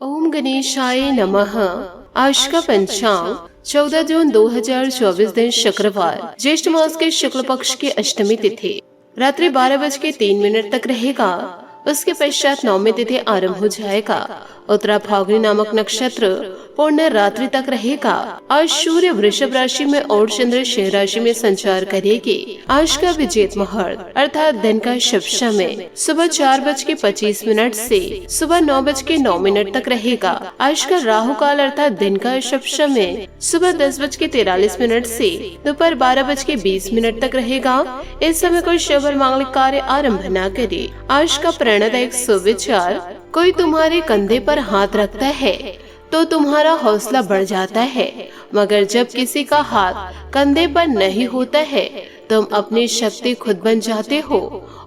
ओम गणेशाय नमः। आज का पंचांग 14 जून 2024 दिन शुक्रवार, ज्येष्ठ मास के शुक्ल पक्ष की अष्टमी तिथि रात्रि 12:03 तक रहेगा। उसके पश्चात नवमी तिथि आरंभ हो जाएगा। उत्तरा फाल्गुनी नामक नक्षत्र पूर्ण रात्रि तक रहेगा। आज सूर्य वृषभ राशि में और चंद्र सिंह राशि में संचार करेगी। आज का विजेत मुहूर्त अर्थात दिन का शुभ समय सुबह 4:25 से सुबह 9:09 तक रहेगा। आज का राहु काल अर्थात दिन का शुभ समय सुबह 10:43 से दोपहर 12:20 तक रहेगा। इस समय कोई शुभ और मांगलिक कार्य आरंभ न करे। आज का प्रणदायक सुविचार, कोई तुम्हारे कंधे पर हाथ रखता है तो तुम्हारा हौसला बढ़ जाता है, मगर जब किसी का हाथ कंधे पर नहीं होता है तुम अपनी शक्ति खुद बन जाते हो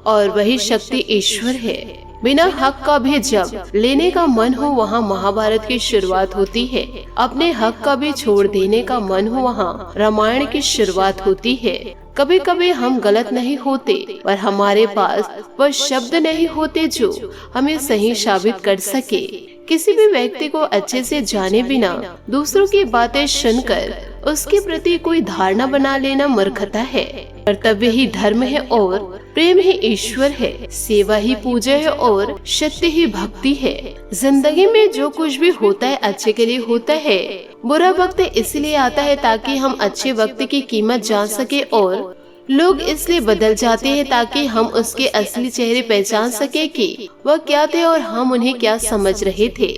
और वही शक्ति ईश्वर है। बिना हक का भी जब लेने का मन हो वहाँ महाभारत की शुरुआत होती है। अपने हक का भी छोड़ देने का मन हो वहाँ रामायण की शुरुआत होती है। कभी कभी हम गलत नहीं होते पर हमारे पास वह शब्द नहीं होते जो हमें सही साबित कर सके। किसी भी व्यक्ति को अच्छे से जाने बिना दूसरों की बातें सुनकर उसके प्रति कोई धारणा बना लेना मूर्खता है। कर्तव्य ही धर्म है और प्रेम ही ईश्वर है। सेवा ही पूजा है और सत्य ही भक्ति है। जिंदगी में जो कुछ भी होता है अच्छे के लिए होता है। बुरा वक्त इसलिए आता है ताकि हम अच्छे वक्त की कीमत जान सके और लोग इसलिए बदल जाते हैं ताकि हम उसके असली चेहरे पहचान सके कि वह क्या थे और हम उन्हें क्या समझ रहे थे।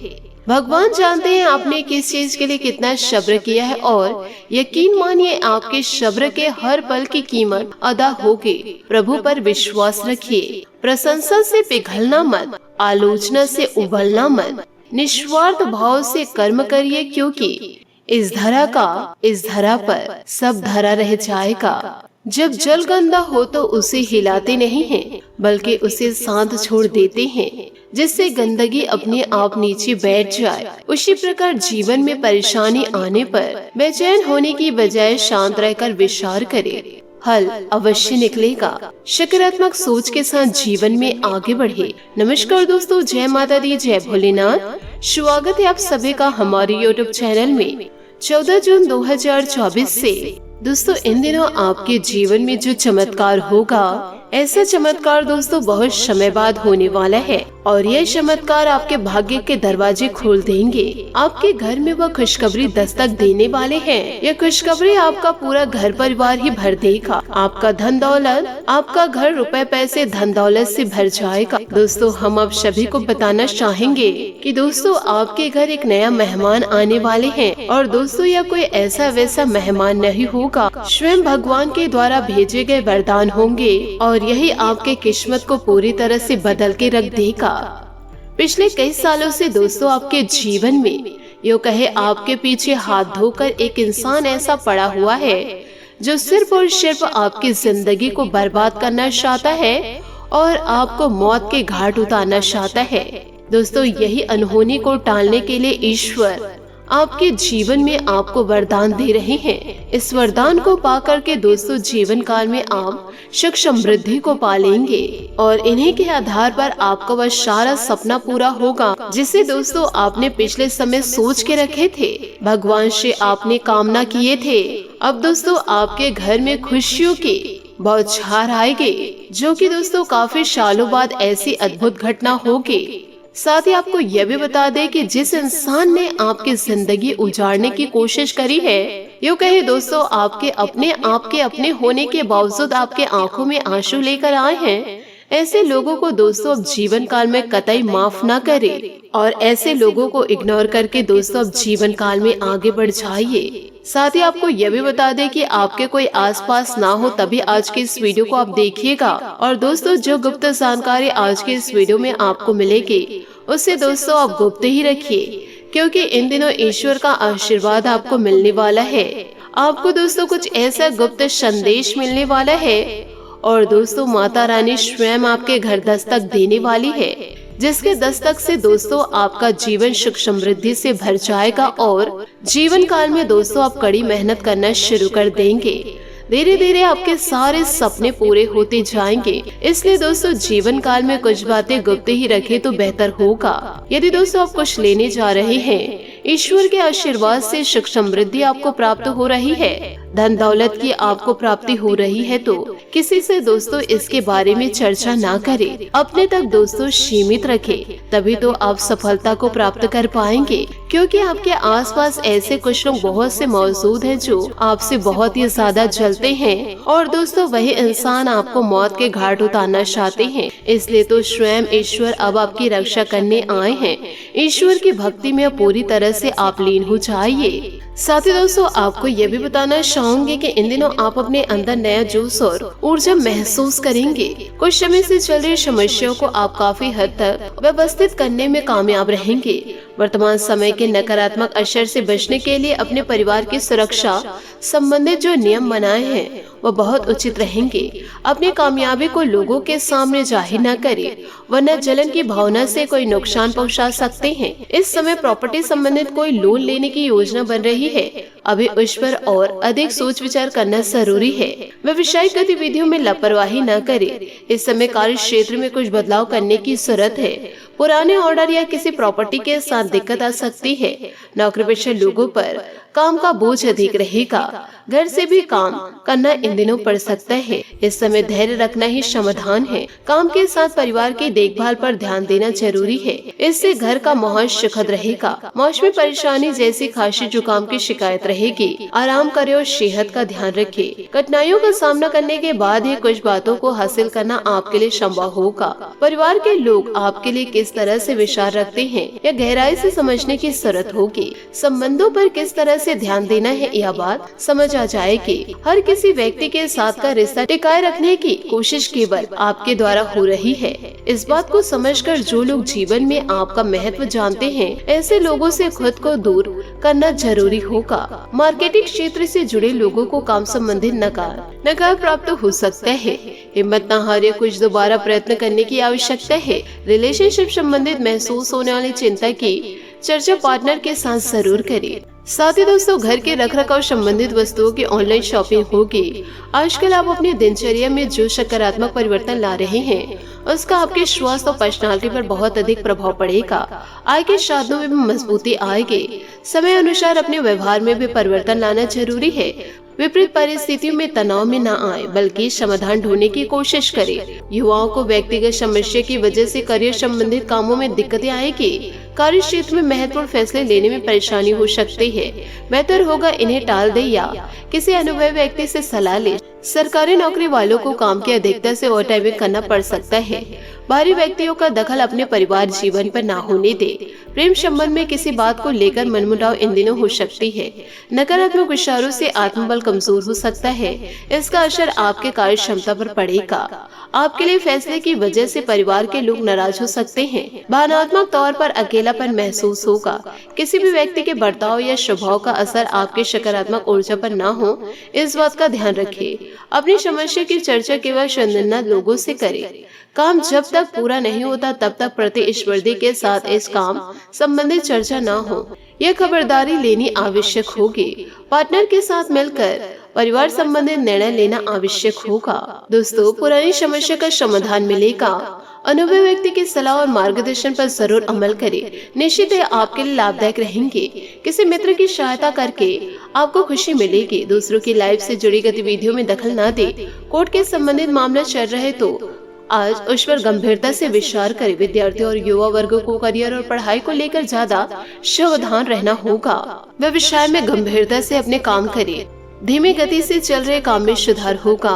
भगवान जानते हैं आपने किस चीज के लिए कितना सब्र किया है और यकीन मानिए आपके सब्र के हर पल की कीमत अदा होगी। प्रभु पर विश्वास रखिए। प्रशंसा से पिघलना मत, आलोचना से उबलना मत। निस्वार्थ भाव से कर्म करिए क्योंकि इस धरा पर सब धरा रह जाएगा। जब जल गंदा हो तो उसे हिलाते नहीं हैं, बल्कि उसे शांत छोड़ देते हैं जिससे गंदगी अपने आप नीचे बैठ जाए। उसी प्रकार जीवन में परेशानी आने पर बेचैन होने की बजाय शांत रहकर विचार करे, हल अवश्य निकलेगा। सकारात्मक सोच के साथ जीवन में आगे बढ़े। नमस्कार दोस्तों, जय माता दी, जय भोलेनाथ। स्वागत है आप सभी का हमारे YouTube चैनल में। 14 जून 2024 से दोस्तों इन दिनों आपके जीवन में जो चमत्कार होगा, ऐसा चमत्कार दोस्तों बहुत समय बाद होने वाला है और यह चमत्कार आपके भाग्य के दरवाजे खोल देंगे। आपके घर में वह खुशखबरी दस्तक देने वाले हैं। यह खुशखबरी आपका पूरा घर परिवार ही भर देगा। आपका धन दौलत, आपका घर रुपए पैसे धन दौलत से भर जाएगा। दोस्तों हम आप सभी को बताना चाहेंगे कि दोस्तों आपके घर एक नया मेहमान आने वाले हैं और दोस्तों यह कोई ऐसा वैसा मेहमान नहीं होगा, स्वयं भगवान के द्वारा भेजे गए वरदान होंगे और यही आपके किस्मत को पूरी तरह से बदल के रख देगा। पिछले कई सालों से दोस्तों आपके जीवन में यूँ कहे आपके पीछे हाथ धोकर एक इंसान ऐसा पड़ा हुआ है जो सिर्फ और सिर्फ आपकी जिंदगी को बर्बाद करना चाहता है और आपको मौत के घाट उतारना चाहता है। दोस्तों यही अनहोनी को टालने के लिए ईश्वर आपके जीवन में आपको वरदान दे रहे हैं। इस वरदान को पाकर के दोस्तों जीवन काल में आप सुख समृद्धि को पालेंगे और इन्हीं के आधार पर आपका वह सारा सपना पूरा होगा जिसे दोस्तों आपने पिछले समय सोच के रखे थे, भगवान से आपने कामना किए थे। अब दोस्तों आपके घर में खुशियों की बौछार आएगी जो कि दोस्तों काफी सालों बाद ऐसी अद्भुत घटना होगी। साथ ही आपको यह भी बता दें कि जिस इंसान ने आपकी जिंदगी उजाड़ने की कोशिश करी है, यूँ कहे दोस्तों आपके अपने होने के बावजूद आपके आंखों में आंसू लेकर आए हैं, ऐसे लोगों को दोस्तों अब जीवन काल में कतई माफ ना करे और ऐसे लोगों को इग्नोर करके दोस्तों अब जीवन काल में आगे बढ़ जाइए। साथ ही आपको यह भी बता दें कि आपके कोई आसपास ना हो तभी आज के इस वीडियो को आप देखिएगा और दोस्तों जो गुप्त जानकारी आज के इस वीडियो में आपको मिलेगी उसे दोस्तों आप गुप्त ही रखिए क्योंकि इन दिनों ईश्वर का आशीर्वाद आपको मिलने वाला है। आपको दोस्तों कुछ ऐसा गुप्त संदेश मिलने वाला है और दोस्तों माता रानी स्वयं आपके घर दस्तक देने वाली है जिसके दस्तक से दोस्तों आपका जीवन सुख समृद्धि से भर जाएगा और जीवन काल में दोस्तों आप कड़ी मेहनत करना शुरू कर देंगे। धीरे धीरे आपके सारे सपने पूरे होते जाएंगे। इसलिए दोस्तों जीवन काल में कुछ बातें गुप्त ही रखें तो बेहतर होगा। यदि दोस्तों आप कुछ लेने जा रहे हैं, ईश्वर के आशीर्वाद से सुख समृद्धि आपको प्राप्त हो रही है, धन दौलत की आपको प्राप्ति हो रही है, तो किसी से दोस्तों इसके बारे में चर्चा ना करें, अपने तक दोस्तों सीमित रखें, तभी तो आप सफलता को प्राप्त कर पाएंगे। क्योंकि आपके आसपास ऐसे कुछ लोग बहुत से मौजूद हैं जो आपसे बहुत ही ज्यादा जलते हैं और दोस्तों वही इंसान आपको मौत के घाट उतारना चाहते हैं। इसलिए तो स्वयं ईश्वर अब आपकी रक्षा करने आए हैं। ईश्वर की भक्ति में पूरी तरह से आप लीन हो जाइए। साथ ही दोस्तों आपको ये भी बताना चाहूंगी कि इन दिनों आप अपने अंदर नया जोश और ऊर्जा महसूस करेंगे। कुछ समय से चल रही समस्याओं को आप काफी हद तक व्यवस्थित करने में कामयाब रहेंगे। वर्तमान समय के नकारात्मक असर से बचने के लिए अपने परिवार की सुरक्षा संबंधित जो नियम बनाए हैं वो बहुत उचित रहेंगे। अपनी कामयाबी को लोगों के सामने जाहिर न करें, वरना जलन की भावना से कोई नुकसान पहुंचा सकते हैं। इस समय प्रॉपर्टी संबंधित कोई लोन लेने की योजना बन रही है, अभी उस पर और अधिक सोच विचार करना जरूरी है। व्यवसायिक गतिविधियों में लापरवाही न करें। इस समय कार्य क्षेत्र में कुछ बदलाव करने की जरूरत है। पुराने ऑर्डर या किसी प्रॉपर्टी के साथ दिक्कत आ सकती है। नौकरी पेशा लोगों पर काम का बोझ अधिक रहेगा। घर से भी काम करना इन दिनों पड़ सकता है। इस समय धैर्य रखना ही समाधान है। काम के साथ परिवार की देखभाल पर ध्यान देना जरूरी है। इससे घर का माहौल सुखद रहेगा। मौसमी परेशानी जैसी खांसी जुकाम की शिकायत रहेगी। आराम करें और सेहत का ध्यान रखें। कठिनाइयों का सामना करने के बाद ही कुछ बातों को हासिल करना आपके लिए संभव होगा। परिवार के लोग आपके लिए किस तरह से विचार रखते हैं या गहराई से समझने की जरूरत होगी। संबंधों पर किस तरह से ध्यान देना है यह बात समझ आ जाएगी। हर किसी व्यक्ति के साथ का रिश्ता टिकाए रखने की कोशिश केवल आपके द्वारा हो रही है। इस बात को समझकर जो लोग जीवन में आपका महत्व जानते हैं, ऐसे लोगों से खुद को दूर करना जरूरी होगा। मार्केटिंग क्षेत्र से जुड़े लोगों को काम संबंधित नकार प्राप्त हो सकता है। हिम्मत न हारे, कुछ दोबारा प्रयत्न करने की आवश्यकता है। रिलेशनशिप संबंधित महसूस होने वाली चिंता की चर्चा पार्टनर के साथ जरूर करें। साथ ही दोस्तों घर के रखरखाव संबंधित वस्तुओं की ऑनलाइन शॉपिंग होगी। आजकल आप अपनी दिनचर्या में जो सकारात्मक परिवर्तन ला रहे हैं, उसका आपके स्वास्थ्य और पर्सनालिटी पर बहुत अधिक प्रभाव पड़ेगा। आय के साधनों में भी मजबूती आएगी। समय अनुसार अपने व्यवहार में भी परिवर्तन लाना जरूरी है। विपरीत परिस्थितियों में तनाव में न आए, बल्कि समाधान ढूंढने की कोशिश करें। युवाओं को व्यक्तिगत समस्या की वजह से करियर संबंधित कामों में दिक्कतें आएगी। कार्य क्षेत्र में महत्वपूर्ण फैसले लेने में परेशानी हो सकती है। बेहतर होगा इन्हें टाल दे या किसी अनुभवी व्यक्ति से सलाह ले। सरकारी नौकरी वालों को काम की अधिकता से ओवरटाइम करना पड़ सकता है। बाहरी व्यक्तियों का दखल अपने परिवार जीवन पर ना होने दे। प्रेम संबंध में किसी बात को लेकर मनमुटाव इन दिनों हो सकती है। नकारात्मक विचारों से आत्मबल कमजोर हो सकता है। इसका असर आपके कार्य क्षमता पर पड़ेगा। आपके लिए फैसले की वजह से परिवार के लोग नाराज हो सकते हैं। भावनात्मक तौर पर अकेलापन महसूस होगा। किसी भी व्यक्ति के बर्ताव या स्वभाव का असर आपके सकारात्मक ऊर्जा पर ना हो, इस बात का ध्यान रखें। अपनी समस्या की चर्चा केवल संदिग्ध लोगों से करें। काम जब तक पूरा नहीं होता तब तक प्रतिस्पर्धी के साथ इस काम संबंधित चर्चा न हो। यह खबरदारी लेनी आवश्यक होगी। पार्टनर के साथ मिलकर परिवार संबंधित निर्णय लेना आवश्यक होगा। दोस्तों पुरानी समस्या का समाधान मिलेगा। अनुभवी व्यक्ति की सलाह और मार्गदर्शन पर जरूर अमल करें। निश्चित है आपके लिए लाभदायक रहेंगे। किसी मित्र की सहायता करके आपको खुशी मिलेगी। दूसरों की लाइफ से जुड़ी गतिविधियों में दखल न दे। कोर्ट के संबंधित मामला चल रहे तो आज उस पर गंभीरता से विचार करें। विद्यार्थियों और युवा वर्गों को करियर और पढ़ाई को लेकर ज्यादा सावधान रहना होगा। व्यवसाय में गंभीरता से अपने काम करें। धीमी गति से चल रहे काम में सुधार होगा।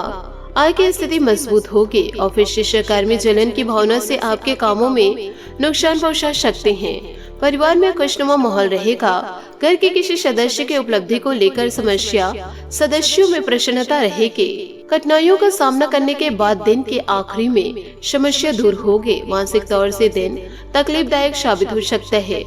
आय की स्थिति मजबूत होगी। ऑफिस के सहकर्मी जलन की भावना से आपके कामों में नुकसान पहुंचा सकते हैं। परिवार में खुशनुमा माहौल रहेगा। घर के किसी सदस्य की उपलब्धि को लेकर सदस्यों में प्रसन्नता रहेगी। कठिनाइयों का सामना करने के बाद दिन के आखिरी में समस्या दूर होगी। मानसिक तौर से दिन तकलीफदायक साबित हो सकता है।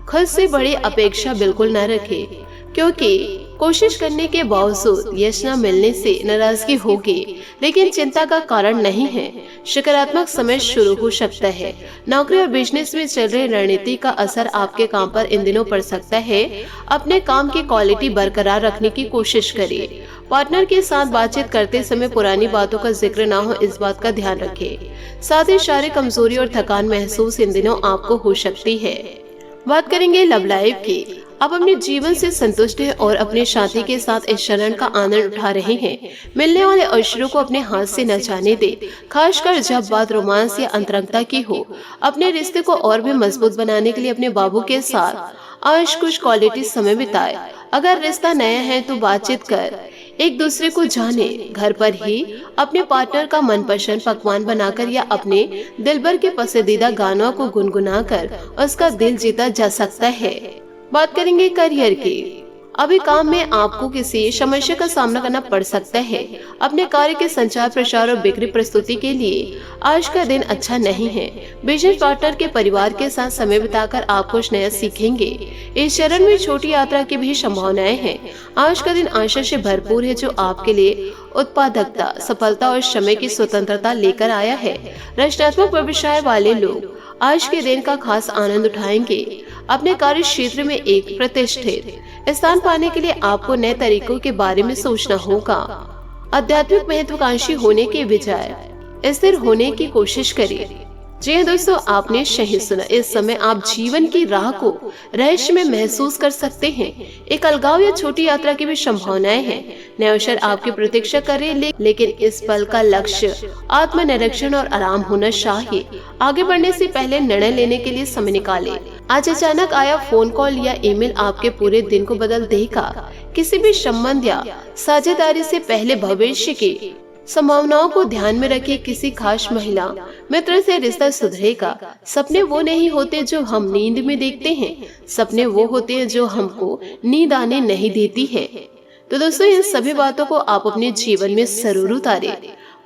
खुद से बड़ी अपेक्षा बिल्कुल न रखें, क्योंकि कोशिश करने के बावजूद यश न मिलने से नाराजगी होगी, लेकिन चिंता का कारण नहीं है। सकारात्मक समय शुरू हो सकता है। नौकरी और बिजनेस में चल रही रणनीति का असर आपके काम पर इन दिनों पड़ सकता है। अपने काम की क्वालिटी बरकरार रखने की कोशिश करिए। पार्टनर के साथ बातचीत करते समय पुरानी बातों का जिक्र ना हो, इस बात का ध्यान रखें। साथ ही शारीरिक कमजोरी और थकान महसूस इन दिनों आपको हो सकती है। बात करेंगे लव लाइफ की। आप अपने जीवन से संतुष्ट हैं और अपने साथी के साथ इस क्षण का आनंद उठा रहे हैं। मिलने वाले अवसरों को अपने हाथ से न जाने दें, खासकर जब बात रोमांस या अंतरंगता की हो। अपने रिश्ते को और भी मजबूत बनाने के लिए अपने बाबू के साथ आज कुछ क्वालिटी समय बिताए। अगर रिश्ता नया है तो बातचीत कर एक दूसरे को जाने। घर पर ही अपने पार्टनर का मनपसंद पकवान बनाकर या अपने दिलबर के पसंदीदा गानों को गुनगुनाकर उसका दिल जीता जा सकता है। बात करेंगे करियर की। अभी काम में आपको किसी समस्या का सामना करना पड़ सकता है। अपने कार्य के संचार, प्रसार और बिक्री प्रस्तुति के लिए आज का दिन अच्छा नहीं है। बिजनेस पार्टनर के परिवार के साथ समय बिताकर आप कुछ नया सीखेंगे। इस चरण में छोटी यात्रा की भी संभावनाएं हैं। आज का दिन आशा से भरपूर है, जो आपके लिए उत्पादकता, सफलता और समय की स्वतंत्रता लेकर आया है। रचनात्मक व्यवसाय वाले लोग आज के दिन का खास आनंद उठाएंगे। अपने कार्य क्षेत्र में एक प्रतिष्ठित स्थान पाने के लिए आपको नए तरीकों के बारे में सोचना होगा। आध्यात्मिक महत्वाकांक्षी होने के बजाय स्थिर होने की कोशिश करिए। जी हाँ दोस्तों, आपने सही सुना। इस समय आप जीवन की राह को रहस्य में महसूस कर सकते हैं। एक अलगाव या छोटी यात्रा की भी संभावनाएं हैं। नए अवसर आपकी प्रतीक्षा कर रहे हैं, लेकिन इस पल का लक्ष्य आत्मनिरीक्षण और आराम होना चाहिए। आगे बढ़ने से पहले निर्णय लेने के लिए समय निकालें। आज अचानक आया फोन कॉल या ईमेल आपके पूरे दिन को बदल देगा। किसी भी संबंध या साझेदारी से पहले भविष्य की संभावनाओं को ध्यान में रखे। किसी खास महिला मित्र से रिश्ता सुधरेगा। सपने वो नहीं होते जो हम नींद में देखते हैं, सपने वो होते हैं जो हमको नींद आने नहीं देती है। तो दोस्तों, इन सभी बातों को आप अपने जीवन में जरूर उतारें।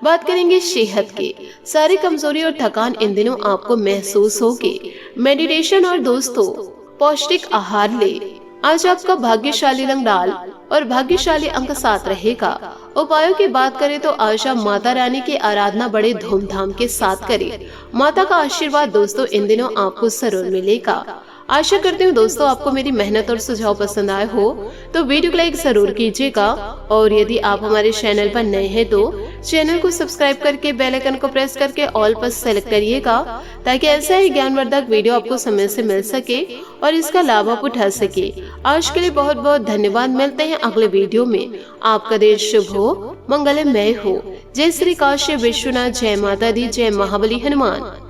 बात करेंगे सेहत की। सारी कमजोरी और थकान इन दिनों आपको महसूस होगी। मेडिटेशन और दोस्तों पौष्टिक आहार ले। आज आपका भाग्यशाली रंग लाल और भाग्यशाली अंक 7 रहेगा। उपायों की बात करें तो आज आप माता रानी की आराधना बड़े धूमधाम के साथ करें। माता का आशीर्वाद दोस्तों इन दिनों आपको जरूर मिलेगा। आशा करती हूँ दोस्तों आपको मेरी मेहनत और सुझाव पसंद आए हो तो वीडियो को लाइक जरूर कीजिएगा। और यदि आप हमारे चैनल पर नए हैं तो चैनल को सब्सक्राइब करके बेल आइकन को प्रेस करके ऑल पर सेलेक्ट करिएगा, ताकि ऐसा ही ज्ञानवर्धक वीडियो आपको समय से मिल सके और इसका लाभ आप उठा सके। आज के लिए बहुत बहुत धन्यवाद। मिलते हैं अगले वीडियो में। आपका दिन शुभ हो, मंगलमय हो। जय श्री काशी विश्वनाथ, जय माता दी, जय महाबली हनुमान।